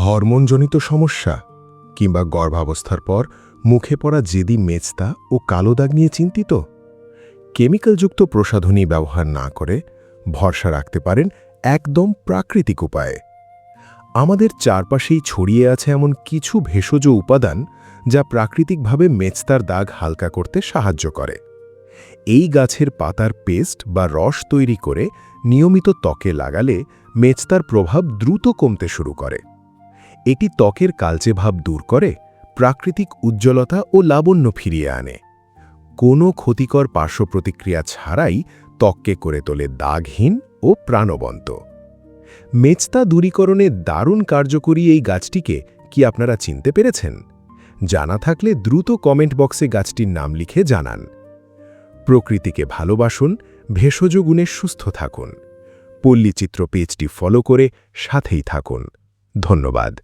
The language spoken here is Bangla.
হরমোনজনিত সমস্যা কিংবা গর্ভাবস্থার পর মুখে পড়া জেদি মেচতা ও কালো দাগ নিয়ে চিন্তিত? কেমিক্যালযুক্ত প্রসাধনী ব্যবহার না করে ভরসা রাখতে পারেন একদম প্রাকৃতিক উপায়ে। আমাদের চারপাশেই ছড়িয়ে আছে এমন কিছু ভেষজ উপাদান যা প্রাকৃতিকভাবে মেচতার দাগ হালকা করতে সাহায্য করে। এই গাছের পাতার পেস্ট বা রস তৈরি করে নিয়মিত ত্বকে লাগালে মেচতার প্রভাব দ্রুত কমতে শুরু করে। এটি ত্বকের কালচে ভাব দূর করে, প্রাকৃতিক উজ্জ্বলতা ও লাবণ্য ফিরিয়ে আনে। কোনো ক্ষতিকর পার্শ্বপ্রতিক্রিয়া ছাড়াই ত্বককে করে তোলে দাগহীন ও প্রাণবন্ত। মেচতা দূরীকরণে দারুণ কার্যকরী এই গাছটিকে কি আপনারা চিনতে পেরেছেন? জানা থাকলে দ্রুত কমেন্ট বক্সে গাছটির নাম লিখে জানান। প্রকৃতিকে ভালোবাসুন, ভেষজ গুণে সুস্থ থাকুন। পল্লীচিত্র পেজটি ফলো করে সাথেই থাকুন। ধন্যবাদ।